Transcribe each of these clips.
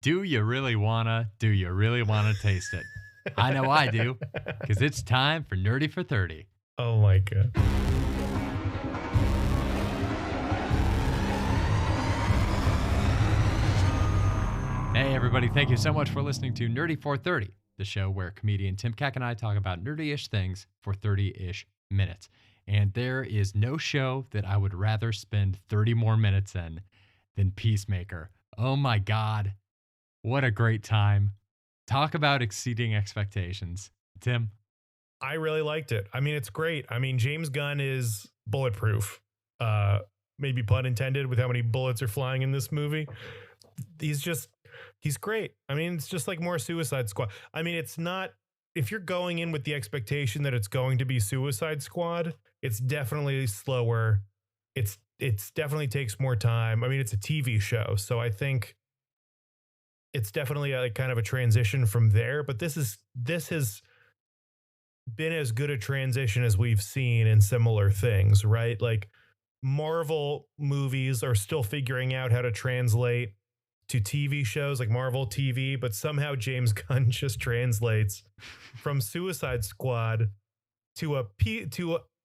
Do you really wanna? Do you really wanna taste it? I know I do, because it's time for Nerdy for 30. Oh my god. Hey, everybody, thank you so much for listening to Nerdy 430, the show where comedian Tim Keck and I talk about nerdy-ish things for 30-ish minutes. And there is no show that I would rather spend 30 more minutes in than Peacemaker. Oh my God, what a great time. Talk about exceeding expectations. Tim? I really liked it. I mean, it's great. I mean, James Gunn is bulletproof. Uh Maybe pun intended with how many bullets are flying in this movie. He's great. I mean, it's just like more Suicide Squad. I mean, it's not, if you're going in with the expectation that it's going to be Suicide Squad, it's definitely slower. It's definitely takes more time. I mean, it's a TV show, so I think it's definitely a kind of a transition from there, but this has been as good a transition as we've seen in similar things, right? Like Marvel movies are still figuring out how to translate to TV shows like Marvel TV, but somehow James Gunn just translates from Suicide Squad to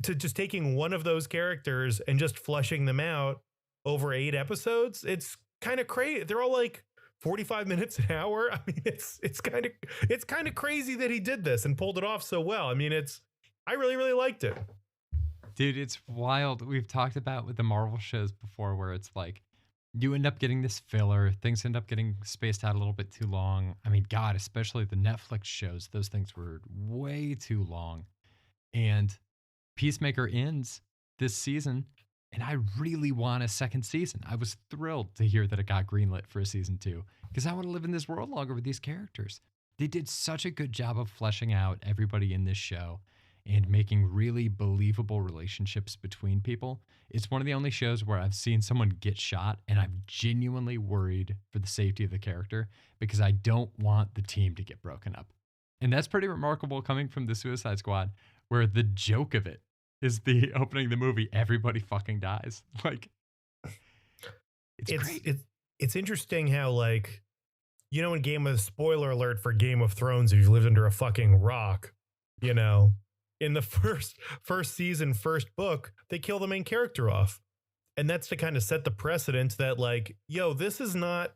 to just taking one of those characters and just fleshing them out over 8 episodes. It's kind of crazy. They're all like 45 minutes an hour. I mean, it's kind of crazy that he did this and pulled it off so well. I mean, I really liked it. Dude, it's wild. We've talked about with the Marvel shows before where it's like you end up getting this filler, things end up getting spaced out a little bit too long. I mean, God, especially the Netflix shows, those things were way too long. And Peacemaker ends this season, and I really want a second season. I was thrilled to hear that it got greenlit for a season 2 because I want to live in this world longer with these characters. They did such a good job of fleshing out everybody in this show and making really believable relationships between people. It's one of the only shows where I've seen someone get shot and I'm genuinely worried for the safety of the character because I don't want the team to get broken up. And that's pretty remarkable coming from the Suicide Squad, where the joke of it is the opening of the movie, everybody fucking dies. Like, it's great. It's interesting how, like, you know, spoiler alert for Game of Thrones, if you've lived under a fucking rock, you know, in the first season, first book, they kill the main character off. And that's to kind of set the precedent that, like, yo, this is not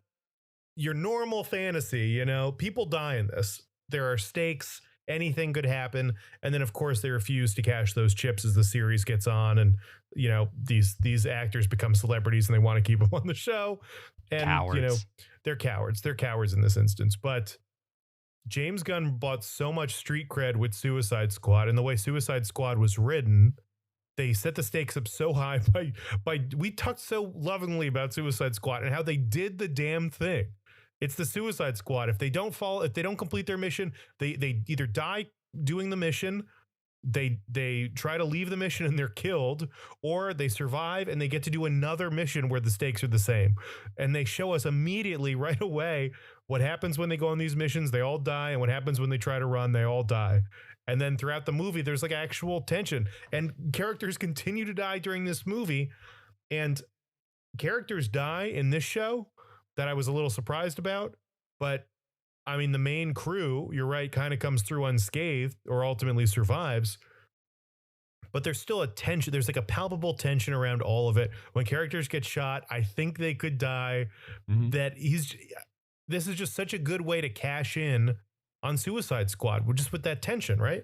your normal fantasy, you know, people die in this. There are stakes, anything could happen. And then of course they refuse to cash those chips as the series gets on. And, you know, these actors become celebrities and they want to keep them on the show. And, Cowards. you know, they're cowards. They're cowards in this instance. But James Gunn bought so much street cred with Suicide Squad, and the way Suicide Squad was written, they set the stakes up so high by we talked so lovingly about Suicide Squad and how they did the damn thing. It's the Suicide Squad. If they don't complete their mission, they either die doing the mission, they try to leave the mission and they're killed, or they survive and they get to do another mission where the stakes are the same. And they show us immediately right away what happens when they go on these missions. They all die, and what happens when they try to run, they all die. And then throughout the movie, there's like actual tension, and characters continue to die during this movie. And characters die in this show that I was a little surprised about. But I mean, the main crew, you're right, kind of comes through unscathed or ultimately survives. But there's still a tension. There's like a palpable tension around all of it. When characters get shot, I think they could die. Mhm. This is just such a good way to cash in on Suicide Squad, just with that tension, right?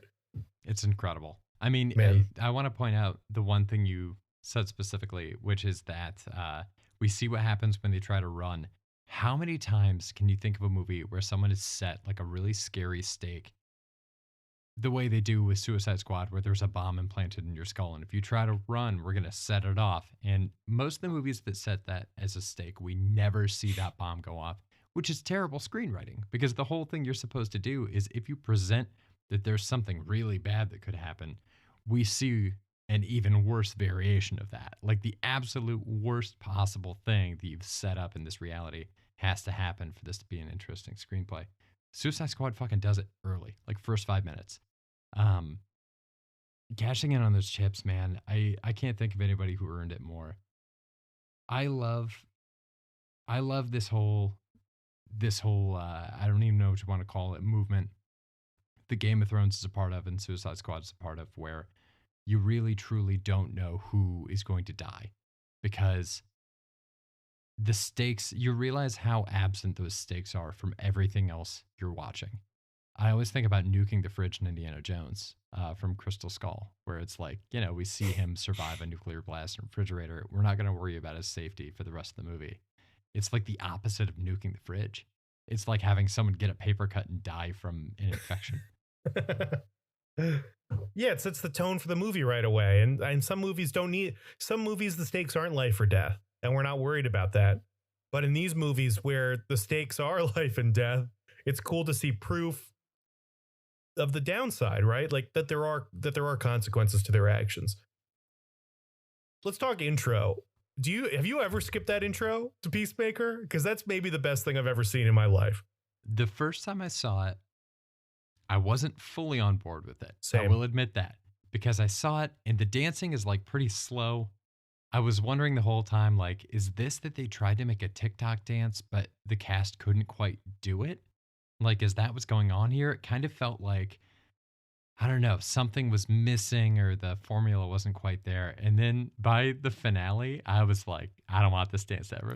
It's incredible. I mean, Man. I want to point out the one thing you said specifically, which is that we see what happens when they try to run. How many times can you think of a movie where someone has set like a really scary stake the way they do with Suicide Squad, where there's a bomb implanted in your skull, and if you try to run, we're going to set it off? And most of the movies that set that as a stake, we never see that bomb go off, which is terrible screenwriting, because the whole thing you're supposed to do is if you present that there's something really bad that could happen, we see an even worse variation of that. Like the absolute worst possible thing that you've set up in this reality has to happen for this to be an interesting screenplay. Suicide Squad fucking does it early, like first 5 minutes. Cashing in on those chips, man. I can't think of anybody who earned it more. I love this whole this whole I don't even know what you want to call it movement the Game of Thrones is a part of and Suicide Squad is a part of, where you really truly don't know who is going to die because the stakes, you realize how absent those stakes are from everything else you're watching. I always think about nuking the fridge in Indiana Jones from Crystal Skull, where it's like, we see him survive a nuclear blast in a refrigerator. We're not going to worry about his safety for the rest of the movie. It's like the opposite of nuking the fridge. It's like having someone get a paper cut and die from an infection. Yeah, it sets the tone for the movie right away. And some movies some movies, the stakes aren't life or death, and we're not worried about that. But in these movies where the stakes are life and death, it's cool to see proof of the downside, right? Like that there are consequences to their actions. Let's talk intro. Have you ever skipped that intro to Peacemaker? Because that's maybe the best thing I've ever seen in my life. The first time I saw it, I wasn't fully on board with it. Same. I will admit that, because I saw it and the dancing is like pretty slow. I was wondering the whole time, like, is this that they tried to make a TikTok dance, but the cast couldn't quite do it? Like, is that what's going on here? It kind of felt like, I don't know, something was missing or the formula wasn't quite there. And then by the finale, I was like, I don't want this dance ever.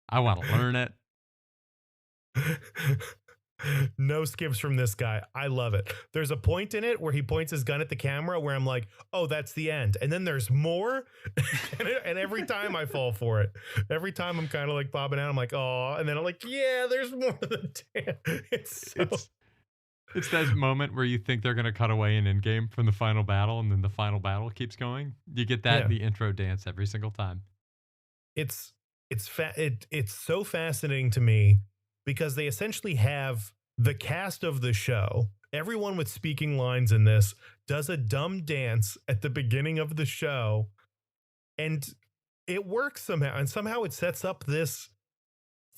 I want to learn it. No skips from this guy. I love it. There's a point in it where he points his gun at the camera where I'm like, oh, that's the end. And then there's more. and every time I fall for it. Every time I'm kind of like bobbing out. I'm like, oh, and then I'm like, yeah, there's more of the damn. It's that moment where you think they're going to cut away in Endgame from the final battle, and then the final battle keeps going. You get that in the intro dance every single time. It's so fascinating to me because they essentially have the cast of the show. Everyone with speaking lines in this does a dumb dance at the beginning of the show, and it works somehow. And somehow it sets up this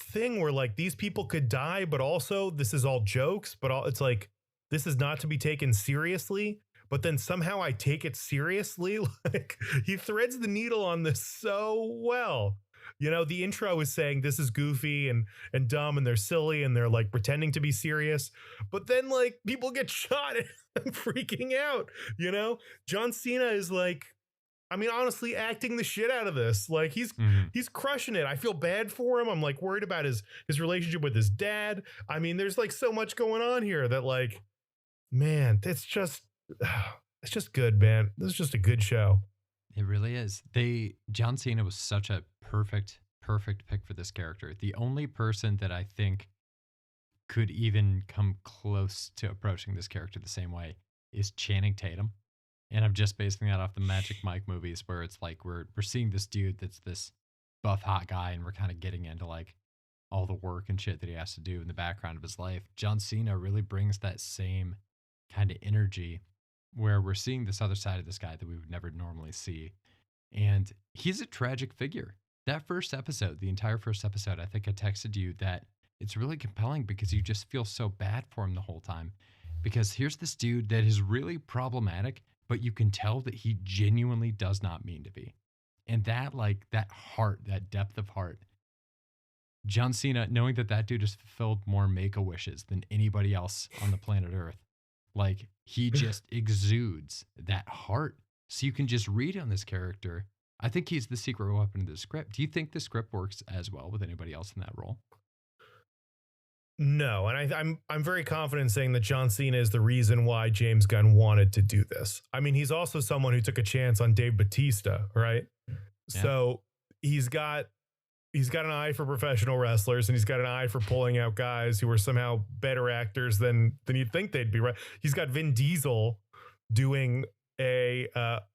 thing where like these people could die, but also this is all jokes, but it's like this is not to be taken seriously. But then somehow I take it seriously. Like he threads the needle on this so well. The intro is saying this is goofy and dumb and they're silly and they're like pretending to be serious. But then like people get shot and I'm freaking out. John Cena is like, I mean, honestly, acting the shit out of this. Like he's crushing it. I feel bad for him. I'm like worried about his relationship with his dad. I mean, there's like so much going on here that like, man, it's just good, man. This is just a good show. It really is. John Cena was such a perfect pick for this character. The only person that I think could even come close to approaching this character the same way is Channing Tatum. And I'm just basing that off the Magic Mike movies where it's like we're seeing this dude that's this buff hot guy and we're kind of getting into like all the work and shit that he has to do in the background of his life. John Cena really brings that same kind of energy where we're seeing this other side of this guy that we would never normally see. And he's a tragic figure. That first episode, the entire first episode, I think I texted you that it's really compelling because you just feel so bad for him the whole time. Because here's this dude that is really problematic, but you can tell that he genuinely does not mean to be. And that heart, that depth of heart, John Cena, knowing that dude has fulfilled more Make-A-Wishes than anybody else on the planet Earth, like he just exudes that heart. So you can just read on this character. I think he's the secret weapon of the script. Do you think the script works as well with anybody else in that role? No, and I'm very confident in saying that John Cena is the reason why James Gunn wanted to do this. I mean, he's also someone who took a chance on Dave Bautista, right? Yeah. So he's got an eye for professional wrestlers, and he's got an eye for pulling out guys who are somehow better actors than you'd think they'd be. Right? He's got Vin Diesel doing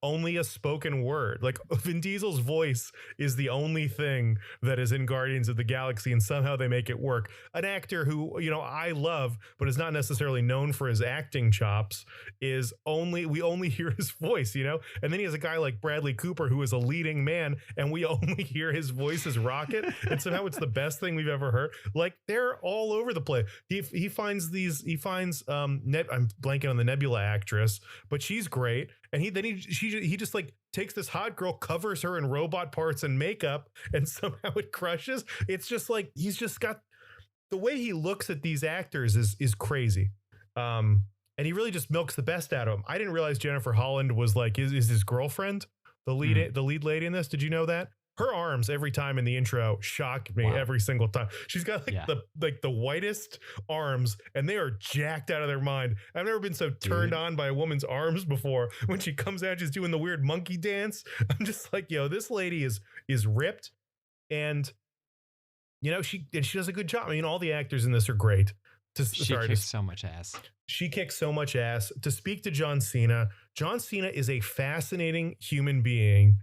only a spoken word. Like Vin Diesel's voice is the only thing that is in Guardians of the Galaxy, and somehow they make it work. An actor who I love but is not necessarily known for his acting chops we only hear his voice, and then he has a guy like Bradley Cooper who is a leading man and we only hear his voice as Rocket, and somehow it's the best thing we've ever heard. Like they're all over the place. He finds I'm blanking on the Nebula actress, but she's great. And he just like takes this hot girl, covers her in robot parts and makeup, and somehow it crushes. It's just like he's just got the way he looks at these actors is crazy. Um, and he really just milks the best out of them. I didn't realize Jennifer Holland was like is his girlfriend, Mm, the lead lady in this. Did you know that? Her arms every time in the intro shock me wow. every single time. She's got Yeah, like the whitest arms, and they are jacked out of their mind. I've never been so turned dude. on by a woman's arms before. When she comes out, she's doing the weird monkey dance. I'm just like, yo, this lady is ripped, and she does a good job. I mean, all the actors in this are great. She Sorry, kicks so much ass. she kicks so much ass. To speak to John Cena, John Cena is a fascinating human being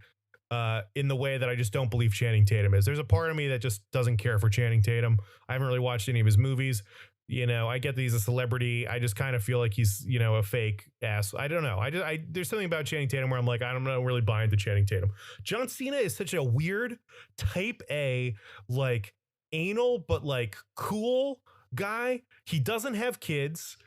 in the way that I just don't believe Channing Tatum is. There's a part of me that just doesn't care for Channing Tatum. I haven't really watched any of his movies. I get that he's a celebrity. I just kind of feel like he's, a fake ass. I don't know. There's something about Channing Tatum where I'm like, I'm not really buying into Channing Tatum. John Cena is such a weird type A, like anal, but like cool guy. He doesn't have kids.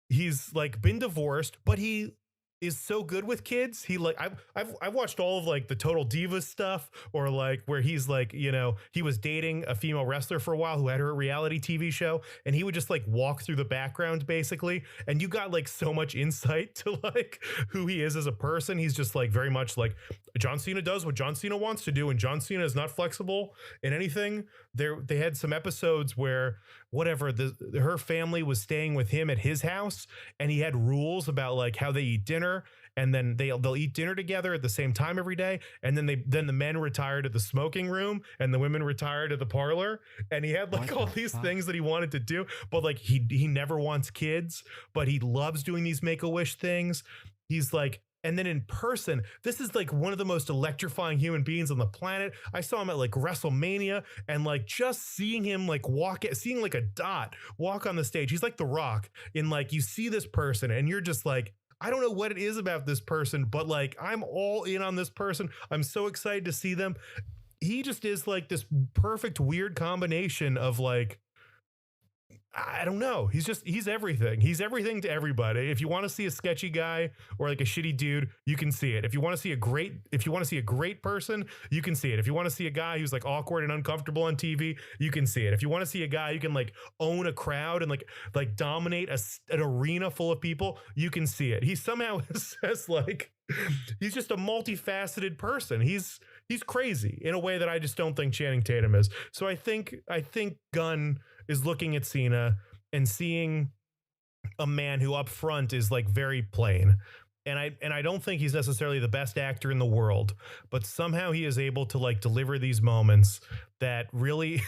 He's like been divorced, but he is so good with kids. He like I've watched all of like the Total Divas stuff, or like where he's like, he was dating a female wrestler for a while who had her reality TV show, and he would just like walk through the background basically, and you got like so much insight to like who he is as a person. He's just like very much like John Cena does what John Cena wants to do, and John Cena is not flexible in anything. They had some episodes where whatever her family was staying with him at his house, and he had rules about like how they eat dinner, and then they'll eat dinner together at the same time every day, and then the men retire to the smoking room and the women retire to the parlor, and he had like What all the these fuck? things that he wanted to do, but like he never wants kids, but he loves doing these make-a-wish things. He's like, and then in person, this is like one of the most electrifying human beings on the planet. I saw him at like WrestleMania, and like just seeing him like seeing like a dot walk on the stage. He's like The Rock. In like, you see this person and you're just like, I don't know what it is about this person, but like I'm all in on this person. I'm so excited to see them. He just is like this perfect weird combination of like, I don't know. He's everything. He's everything to everybody. If you want to see a sketchy guy or like a shitty dude, you can see it. If you want to see a great person, you can see it. If you want to see a guy who's like awkward and uncomfortable on TV, you can see it. If you want to see a guy who can like own a crowd and like dominate an arena full of people, you can see it. He somehow says like he's just a multifaceted person. He's crazy in a way that I just don't think Channing Tatum is. So I think Gunn is looking at Cena and seeing a man who up front is like very plain. And I don't think he's necessarily the best actor in the world, but somehow he is able to like deliver these moments that really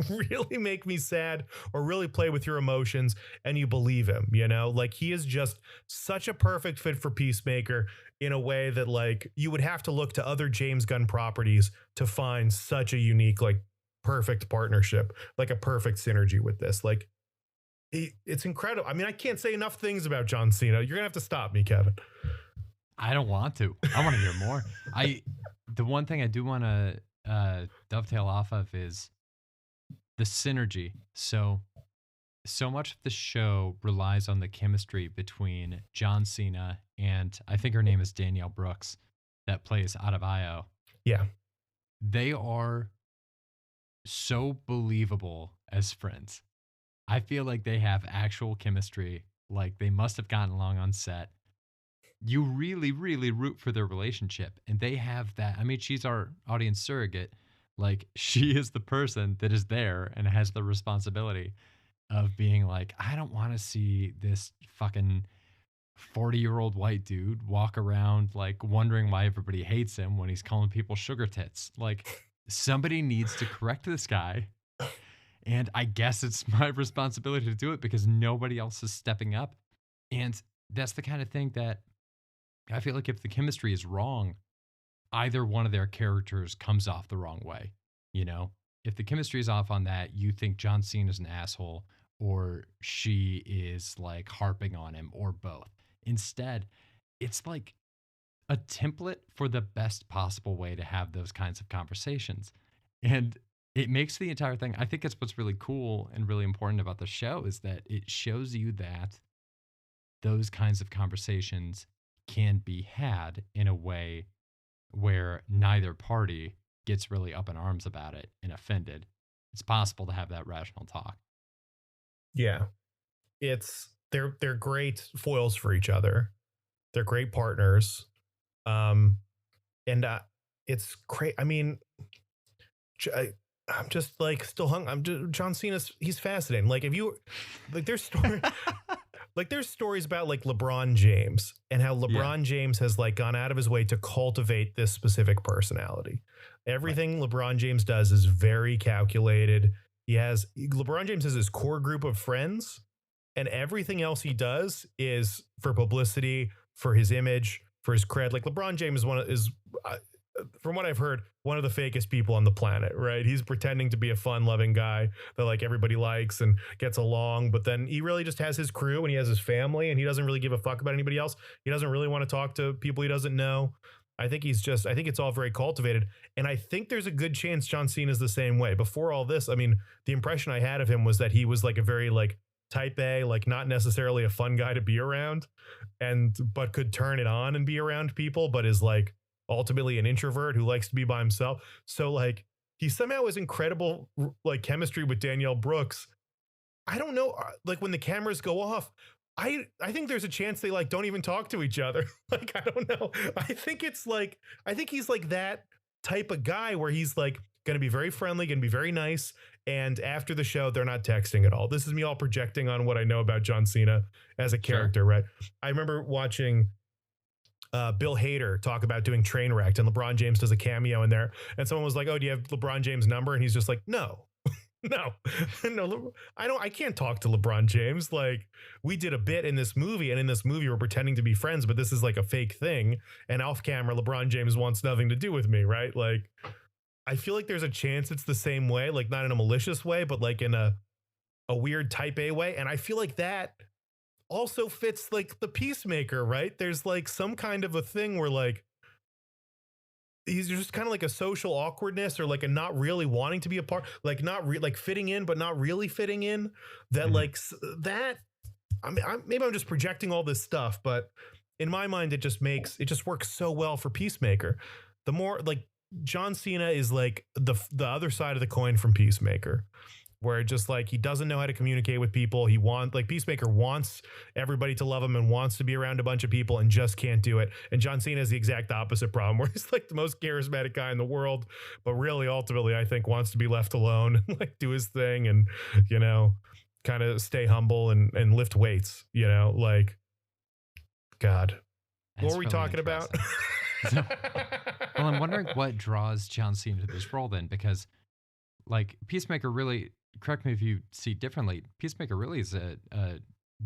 really make me sad or really play with your emotions, and you believe him, like he is just such a perfect fit for Peacemaker in a way that like you would have to look to other James Gunn properties to find such a unique, like perfect partnership, like a perfect synergy with this. Like it's incredible. I mean, I can't say enough things about John Cena. You're gonna have to stop me, Kevin. I don't want to. I want to hear more. The one thing I do want to dovetail off of is the synergy. So much of the show relies on the chemistry between John Cena and I think her name is Danielle Brooks that plays Out of IO. Yeah. They are so believable as friends. I feel like they have actual chemistry. Like they must have gotten along on set. You really, really root for their relationship. And they have that. I mean, she's our audience surrogate. Like she is the person that is there and has the responsibility of being like, I don't want to see this fucking 40-year-old white dude walk around like wondering why everybody hates him when he's calling people sugar tits. Like somebody needs to correct this guy. And I guess it's my responsibility to do it because nobody else is stepping up. And that's the kind of thing that I feel like if the chemistry is wrong, either one of their characters comes off the wrong way. You know, if the chemistry is off on that, you think John Cena is an asshole or she is like harping on him or both. Instead, it's like a template for the best possible way to have those kinds of conversations. And it makes the entire thing, I think it's what's really cool and really important about the show is that it shows you that those kinds of conversations can be had in a way where neither party gets really up in arms about it and offended. It's possible to have that rational talk. Yeah. They're great foils for each other. They're great partners. Um, and it's great. I mean, I, I'm just like still hung. John Cena's. He's fascinating. Like if you like, there's story like there's stories about like LeBron James and how Yeah, LeBron James has like gone out of his way to cultivate this specific personality. right. Everything LeBron James does is very calculated. LeBron James has his core group of friends, and everything else he does is for publicity, for his image, for his cred. Like LeBron James is uh, from what I've heard, one of the fakest people on the planet, right? He's pretending to be a fun loving guy that like everybody likes and gets along, but then he really just has his crew and he has his family and he doesn't really give a fuck about anybody else. He doesn't really want to talk to people he doesn't know. I think it's all very cultivated. And I think there's a good chance John Cena is the same way. Before all this, I mean, the impression I had of him was that he was like a very like type A, like not necessarily a fun guy to be around, but could turn it on and be around people, but is like ultimately an introvert who likes to be by himself. So like he somehow has incredible like chemistry with Danielle Brooks. I don't know, like when the cameras go off, I think there's a chance they like don't even talk to each other. Like I don't know. I think he's like that type of guy where he's like going to be very friendly, going to be very nice, and after the show they're not texting at all. This is me all projecting on what I know about John Cena as a Sure. character, right? I remember watching Bill Hader talk about doing Trainwrecked, and LeBron James does a cameo in there. And someone was like, "Oh, do you have LeBron James' number?" And he's just like, "No, no, no, I don't. I can't talk to LeBron James. Like, we did a bit in this movie, and in this movie, we're pretending to be friends, but this is like a fake thing. And off camera, LeBron James wants nothing to do with me, right? Like, I feel like there's a chance it's the same way, like not in a malicious way, but like in a weird type A way. And I feel like that also fits like the Peacemaker, right? There's like some kind of a thing where like he's just kind of like a social awkwardness or like a not really wanting to be a part, like like fitting in but not really fitting in, that Mhm. like that. I mean, maybe I'm just projecting all this stuff, but in my mind it just works so well for Peacemaker. The more like John Cena is like the other side of the coin from Peacemaker, where just like he doesn't know how to communicate with people. He wants like Peacemaker wants everybody to love him and wants to be around a bunch of people and just can't do it. And John Cena is the exact opposite problem, where he's like the most charismatic guy in the world, but really ultimately I think wants to be left alone and like do his thing and you know kind of stay humble and lift weights. You know, like God, what were That's we really talking about? interesting. So, well, I'm wondering what draws John Cena to this role then, because like Peacemaker really, correct me if you see differently. Peacemaker really is a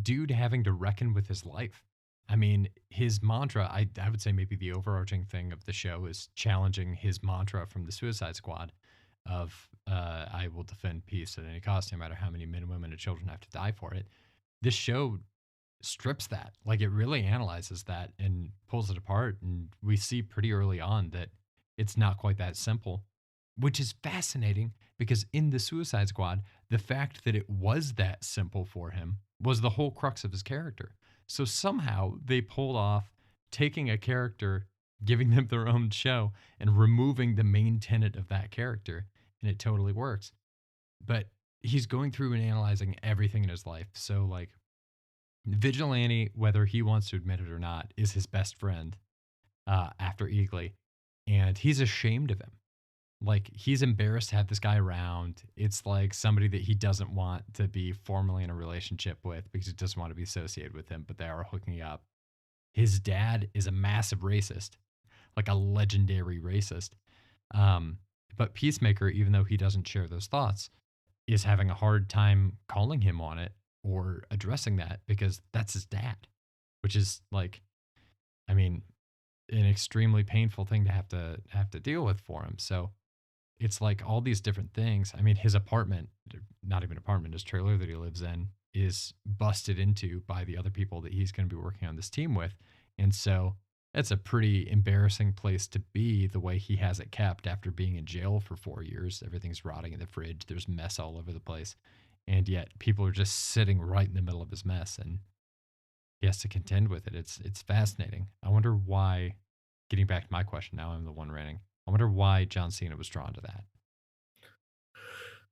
dude having to reckon with his life. I mean, his mantra, I would say maybe the overarching thing of the show is challenging his mantra from the Suicide Squad of I will defend peace at any cost, no matter how many men, women, and children have to die for it. This show strips that. Like it really analyzes that and pulls it apart. And we see pretty early on that it's not quite that simple, which is fascinating because in the Suicide Squad, the fact that it was that simple for him was the whole crux of his character. So somehow they pulled off taking a character, giving them their own show, and removing the main tenet of that character. And it totally works. But he's going through and analyzing everything in his life. So, like, Vigilante, whether he wants to admit it or not, is his best friend after Eagly, and he's ashamed of him. Like he's embarrassed to have this guy around. It's like somebody that he doesn't want to be formally in a relationship with because he doesn't want to be associated with him, but they are hooking up. His dad is a massive racist, like a legendary racist. Um, but Peacemaker, even though he doesn't share those thoughts, is having a hard time calling him on it or addressing that because that's his dad, which is like, I mean, an extremely painful thing to have to deal with for him. So it's like all these different things. I mean, his apartment, not even apartment, his trailer that he lives in is busted into by the other people that he's going to be working on this team with. And so it's a pretty embarrassing place to be the way he has it kept after being in jail for 4 years. Everything's rotting in the fridge. There's mess all over the place. And yet people are just sitting right in the middle of his mess and he has to contend with it. It's fascinating. I wonder why, getting back to my question, now I'm the one ranting. I wonder why John Cena was drawn to that.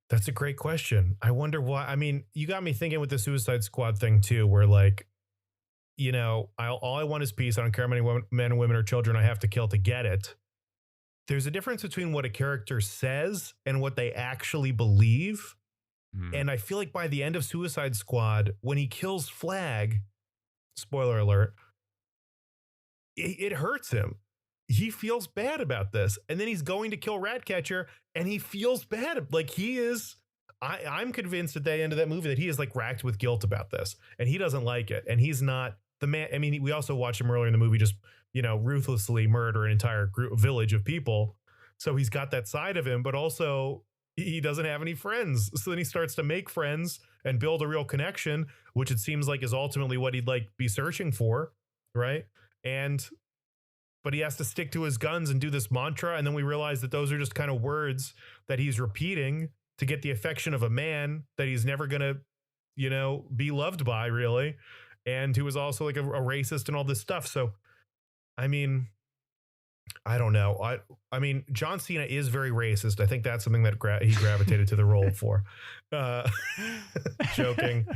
That's a great question. I wonder why. I mean, you got me thinking with the Suicide Squad thing too, where like, all I want is peace. I don't care how many men and women or children I have to kill to get it. There's a difference between what a character says and what they actually believe. Mm. And I feel like by the end of Suicide Squad, when he kills Flag, spoiler alert, it hurts him. He feels bad about this. And then he's going to kill Ratcatcher and he feels bad. Like he is, I'm convinced at the end of that movie that he is like racked with guilt about this and he doesn't like it. And he's not the man. I mean, we also watched him earlier in the movie, just, ruthlessly murder an entire village of people. So he's got that side of him, but also he doesn't have any friends. So then he starts to make friends and build a real connection, which it seems like is ultimately what he'd like be searching for. Right. And but he has to stick to his guns and do this mantra. And then we realize that those are just kind of words that he's repeating to get the affection of a man that he's never going to, be loved by, really. And who was also like a racist and all this stuff. So, I mean, I don't know. I mean, John Cena is very racist. I think that's something that he gravitated to the role for. Uh, joking.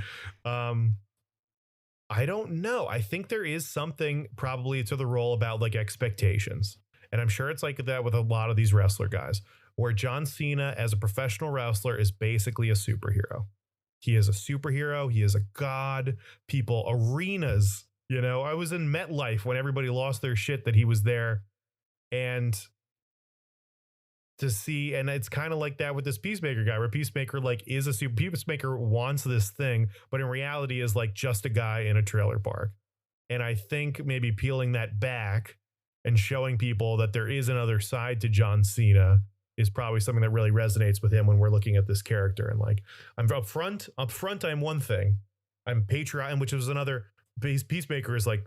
I don't know. I think there is something probably to the role about like expectations. And I'm sure it's like that with a lot of these wrestler guys, where John Cena as a professional wrestler is basically a superhero. He is a superhero. He is a god. People, arenas, I was in MetLife when everybody lost their shit that he was there. And to see, and it's kind of like that with this Peacemaker guy, where Peacemaker like is a super Peacemaker wants this thing, but in reality is like just a guy in a trailer park. And I think maybe peeling that back and showing people that there is another side to John Cena is probably something that really resonates with him when we're looking at this character. And like, I'm up front, I'm one thing. I'm patriotic, which is another. Peacemaker is like,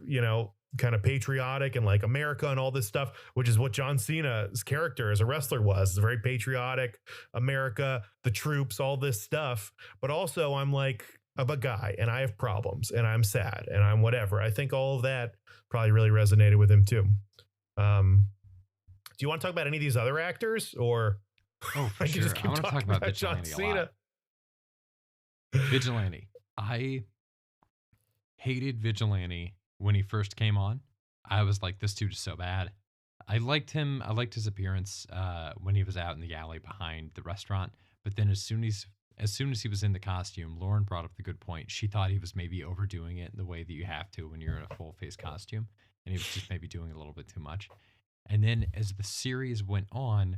kind of patriotic and like America and all this stuff, which is what John Cena's character as a wrestler was. It's very patriotic, America, the troops, all this stuff. But also I'm like, I'm a guy and I have problems and I'm sad and I'm whatever. I think all of that probably really resonated with him too. Do you want to talk about any of these other actors or Oh, for I can sure. just I keep want to talk talking about about John Vigilante a lot. Cena? Vigilante. I hated Vigilante when he first came on. I was like, this dude is so bad. I liked him. I liked his appearance when he was out in the alley behind the restaurant. But then as soon as he was in the costume, Lauren brought up the good point. She thought he was maybe overdoing it in the way that you have to when you're in a full face costume, and he was just maybe doing a little bit too much. And then as the series went on,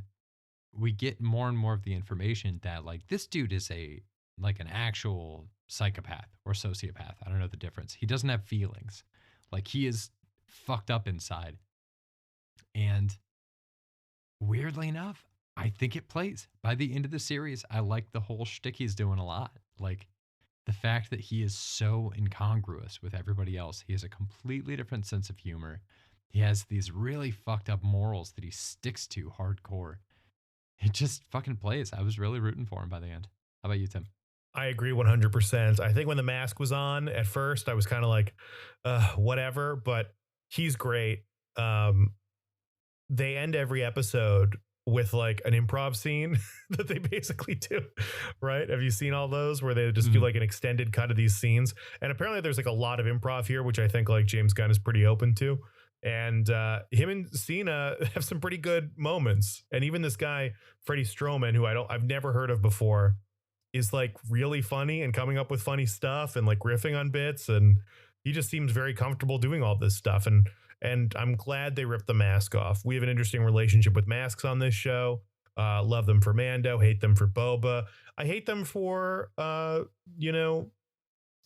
we get more and more of the information that like this dude is an actual psychopath or sociopath. I don't know the difference. He doesn't have feelings. Like he is fucked up inside. And weirdly enough, I think it plays. By the end of the series, I like the whole shtick he's doing a lot. Like the fact that he is so incongruous with everybody else. He has a completely different sense of humor. He has these really fucked up morals that he sticks to hardcore. It just fucking plays. I was really rooting for him by the end. How about you, Tim? I agree 100%. I think when the mask was on at first, I was kind of like, whatever, but he's great. They end every episode with like an improv scene that they basically do, right? Have you seen all those where they just do like an extended cut of these scenes? And apparently there's like a lot of improv here, which I think like James Gunn is pretty open to. And him and Cena have some pretty good moments. And even this guy, Freddie Strowman, who I've never heard of before, is like really funny and coming up with funny stuff and like riffing on bits. And he just seems very comfortable doing all this stuff. And I'm glad they ripped the mask off. We have an interesting relationship with masks on this show. Love them for Mando, hate them for Boba. I hate them for,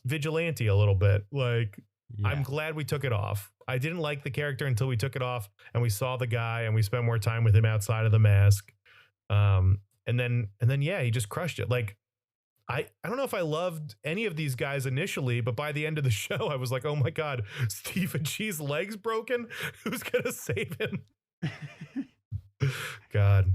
Vigilante a little bit. Like, Yeah. I'm glad we took it off. I didn't like the character until we took it off and we saw the guy and we spent more time with him outside of the mask. And then, yeah, he just crushed it. Like, I don't know if I loved any of these guys initially, but by the end of the show, I was like, oh my God, Stephen G's leg's broken. Who's going to save him? God.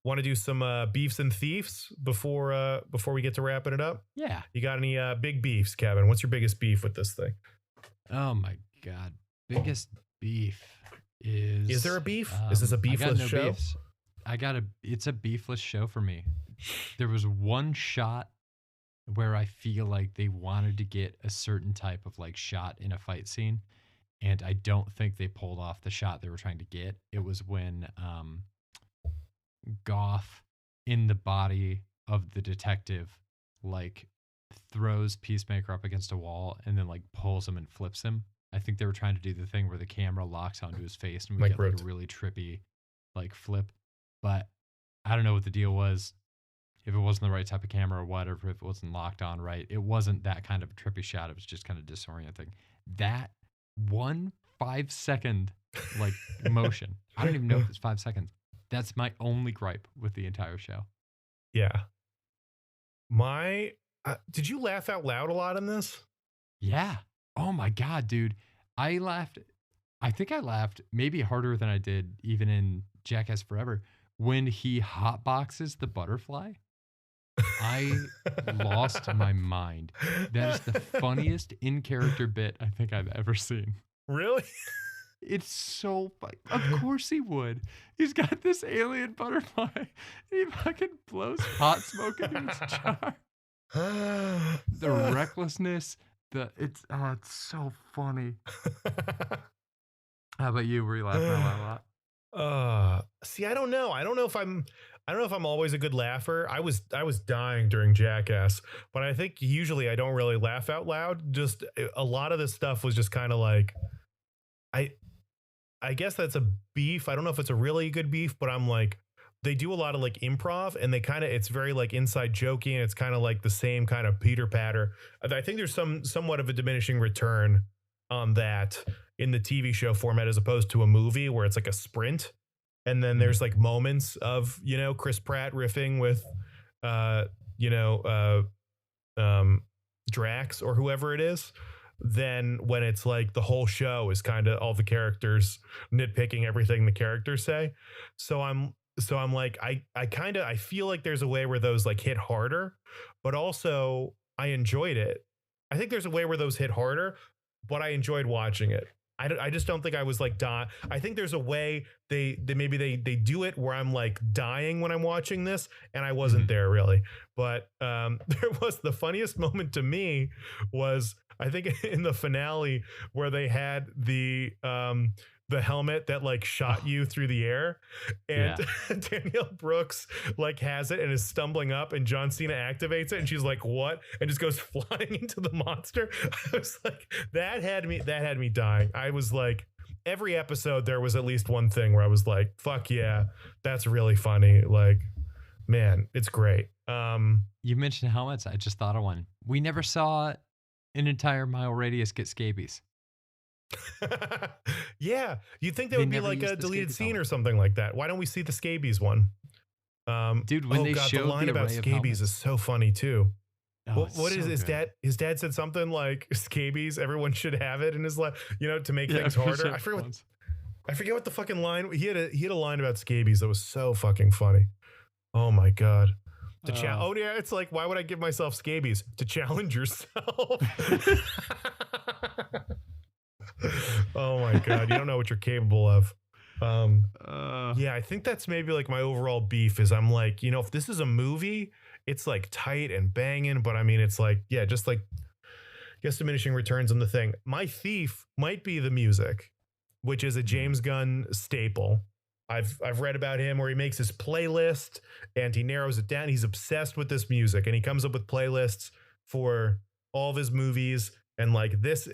Want to do some beefs and thieves before we get to wrapping it up? Yeah. You got any big beefs, Kevin? What's your biggest beef with this thing? Oh my God. Biggest beef is. Is there a beef? Is this a beefless show? Beefs. It's a beefless show for me. There was one shot where I feel like they wanted to get a certain type of like shot in a fight scene, and I don't think they pulled off the shot they were trying to get. It was when Goff in the body of the detective like throws Peacemaker up against a wall and then like pulls him and flips him. I think they were trying to do the thing where the camera locks onto his face and we Like get like Groot. a really trippy like flip. But I don't know what the deal was. If it wasn't the right type of camera or whatever, if it wasn't locked on right, it wasn't that kind of a trippy shot. It was just kind of disorienting. That 1 5 second like motion. I don't even know if it's 5 seconds. That's my only gripe with the entire show. Yeah. My did you laugh out loud a lot in this? Yeah. Oh my god, dude. I laughed. I think I laughed maybe harder than I did even in Jackass Forever when he hotboxes the butterfly. I lost my mind. That is the funniest in character bit I think I've ever seen. Really? It's so funny. Of course he would. He's got this alien butterfly. He fucking blows hot smoke into his jar. The recklessness, it's so funny. How about you? Were you laughing out loud a lot? See, I don't know. I don't know if I'm always a good laugher. I was dying during Jackass, but I think usually I don't really laugh out loud. Just a lot of this stuff was just kind of like I guess that's a beef. I don't know if it's a really good beef, but I'm like they do a lot of like improv and it's very like inside joking. It's kind of like the same kind of Peter patter. I think there's somewhat of a diminishing return on that in the TV show format as opposed to a movie where it's like a sprint. And then there's like moments of, Chris Pratt riffing with, Drax or whoever it is. Then when it's like the whole show is kind of all the characters nitpicking everything the characters say. So I'm like, I feel like there's a way where those like hit harder, but also I enjoyed it. I think there's a way where those hit harder, but I enjoyed watching it. I just don't think I was like dying. I think there's a way they do it where I'm like dying when I'm watching this, and I wasn't there really. But there was the funniest moment to me was I think in the finale where they had the helmet that like shot you through the air, and Danielle Brooks like has it and is stumbling up, and John Cena activates it, and she's like, "What?" and just goes flying into the monster. I was like, that had me dying. I was like, every episode there was at least one thing where I was like, "Fuck yeah, that's really funny." Like, man, it's great. You mentioned helmets. I just thought of one. We never saw an entire mile radius get scabies. Yeah, you'd think that They would be never like used a the deleted scabies scene helmet. or something like that. Why don't we see the scabies one? Dude, when they God, showed the line the about array of scabies helmets. is so funny too. Oh, What is so his good. dad? His dad said something like scabies. Everyone should have it in his life, to make things for harder. sure. I forget what the fucking line. He had a line about scabies that was so fucking funny. Oh my god. Oh yeah, it's like, why would I give myself scabies? To challenge yourself. Oh my god, you don't know what you're capable of. Yeah, I think that's maybe like my overall beef is I'm like, if this is a movie, it's like tight and banging, but I mean, it's like, yeah, just like, guess diminishing returns on the thing. My thief might be the music, which is a James Gunn staple. I've read about him where he makes his playlist and he narrows it down. He's obsessed with this music and he comes up with playlists for all of his movies. And like this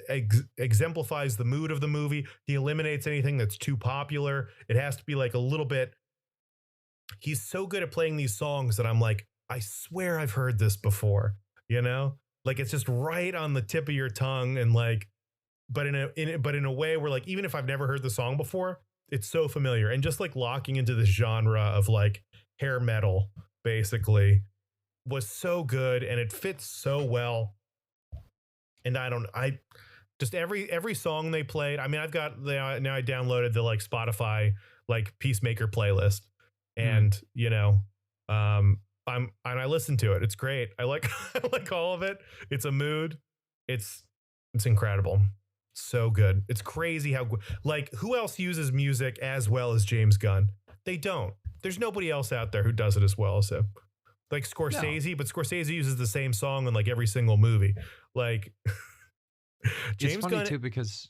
exemplifies the mood of the movie. He eliminates anything that's too popular. It has to be like a little bit. He's so good at playing these songs that I'm like, I swear I've heard this before, like it's just right on the tip of your tongue. And like, but in a way where like, even if I've never heard the song before, it's so familiar. And just like locking into this genre of like hair metal basically was so good. And it fits so well. And I just every song they played. I mean, I've got now I downloaded the like Spotify like Peacemaker playlist, and I listen to it. It's great. I like I like all of it. It's a mood. It's incredible. So good. It's crazy how like who else uses music as well as James Gunn? They don't. There's nobody else out there who does it as well as him. like No, Scorsese, but Scorsese uses the same song in like every single movie. Like it's James funny Gunn, too because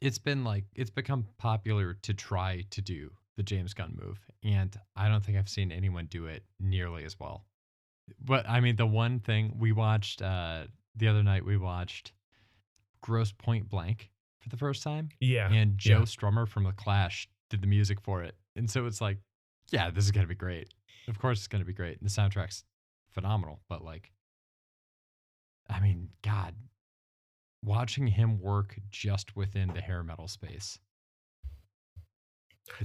it's become popular to try to do the James Gunn move, and I don't think I've seen anyone do it nearly as well. But I mean, the one thing we watched the other night, we watched Gross Point Blank for the first time, yeah, and Joe yeah. Strummer from The Clash did the music for it, and so it's like, yeah, this is gonna be great. Of course, it's gonna be great. And the soundtrack's phenomenal, but like, I mean, God, watching him work just within the hair metal space,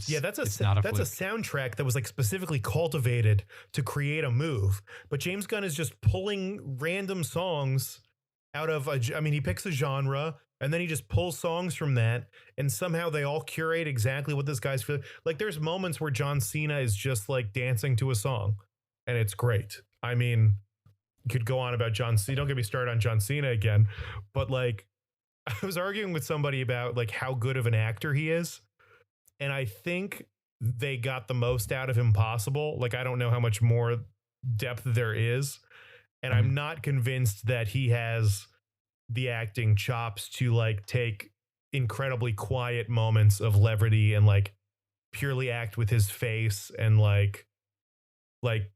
Yeah, it's not a that's a fluke. soundtrack that was like specifically cultivated to create a move. But James Gunn is just pulling random songs out of I mean, he picks a genre and then he just pulls songs from that, and somehow they all curate exactly what this guy's feeling. Like there's moments where John Cena is just like dancing to a song, and it's great. I mean, you could go on about John Cena. Don't get me started on John Cena again, but like I was arguing with somebody about like how good of an actor he is, and I think they got the most out of him possible. Like I don't know how much more depth there is, and Mhm. I'm not convinced that he has the acting chops to like take incredibly quiet moments of levity and like purely act with his face and like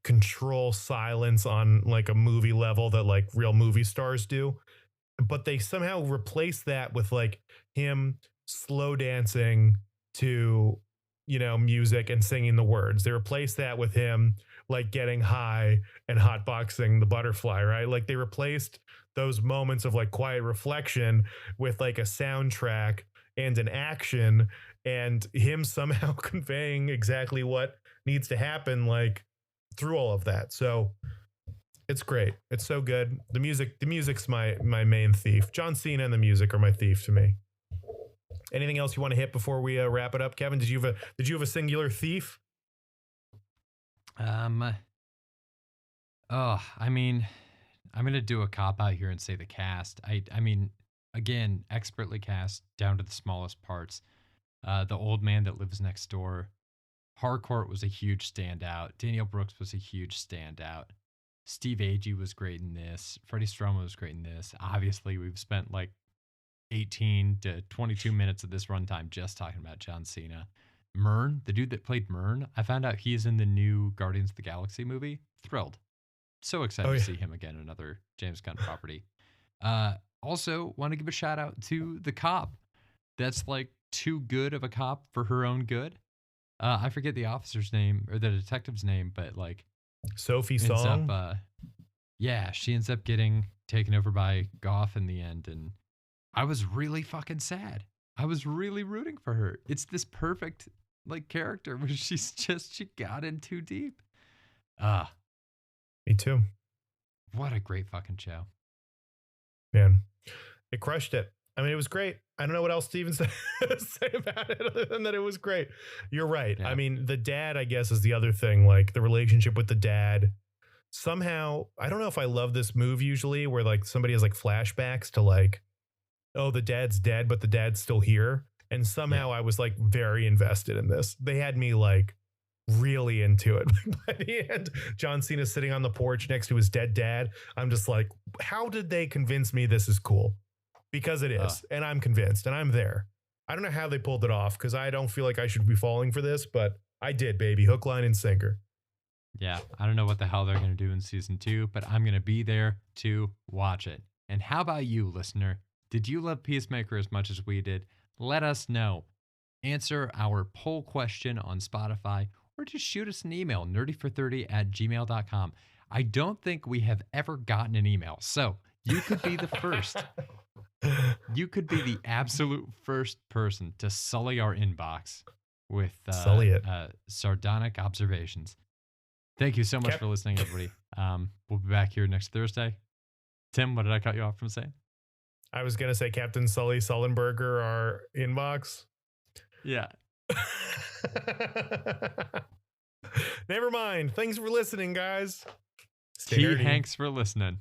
control silence on like a movie level that like real movie stars do. But they somehow replace that with like him slow dancing to, you know, music and singing the words. They replace that with him like getting high and hotboxing the butterfly, right? Like they replaced those moments of like quiet reflection with like a soundtrack and an action, and him somehow conveying exactly what needs to happen like through all of that. So it's great. It's so good. The music's my main thief. John Cena and the music are my thief to me. Anything else you want to hit before we wrap it up, Kevin? Did you have a singular thief? Um, oh, I mean, I'm gonna do a cop out here and say the cast. I mean, again, expertly cast down to the smallest parts. The old man that lives next door. Harcourt was a huge standout. Daniel Brooks was a huge standout. Steve Agee was great in this. Freddie Stroma was great in this. Obviously, we've spent like 18 to 22 minutes of this runtime just talking about John Cena. Myrn, the dude that played Myrn, I found out he's in the new Guardians of the Galaxy movie. Thrilled. So Oh excited to yeah. see him again, another James Gunn property. Uh, Also, want to give a shout out to the cop. That's like too good of a cop for her own good. I forget the officer's name or the detective's name, but like Sophie ends up, Song. yeah, she ends up getting taken over by Goff in the end, and I was really fucking sad. I was really rooting for her. It's this perfect like character where she got in too deep. Ah, Me too. what a great fucking show. Man. It crushed it. I mean, it was great. I don't know what else to even say, say about it other than that it was great. You're right. I Yeah. mean, the dad, I guess, is the other thing. Like the relationship with the dad. Somehow, I don't know if I love this move usually where like somebody has like flashbacks to like, oh, the dad's dead, but the dad's still here. And Yeah. somehow I was like very invested in this. They had me like really into it. By the end, John Cena sitting on the porch next to his dead dad. I'm just like, how did they convince me this is cool? Because it Uh, is. And I'm convinced and I'm there. I don't know how they pulled it off because I don't feel like I should be falling for this, but I did, baby. Hook, line, and sinker. yeah. I don't know what the hell they're going to do in season 2, but I'm going to be there to watch it. And how about you, listener? Did you love Peacemaker as much as we did? Let us know. Answer our poll question on Spotify or just shoot us an email, nerdyfor30@gmail.com. I don't think we have ever gotten an email. So you could be the first. You could be the absolute first person to sully our inbox with Sully it. sardonic observations. Thank you so much Cap- for listening, everybody. We'll be back here next Thursday. Tim, what did I cut you off from saying? I was going to say Captain Sully Sullenberger, our inbox. Yeah. Never mind. Thanks for listening, guys. Stay T. nerdy. Hanks for listening.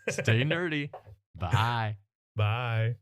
Stay nerdy. Bye. Bye.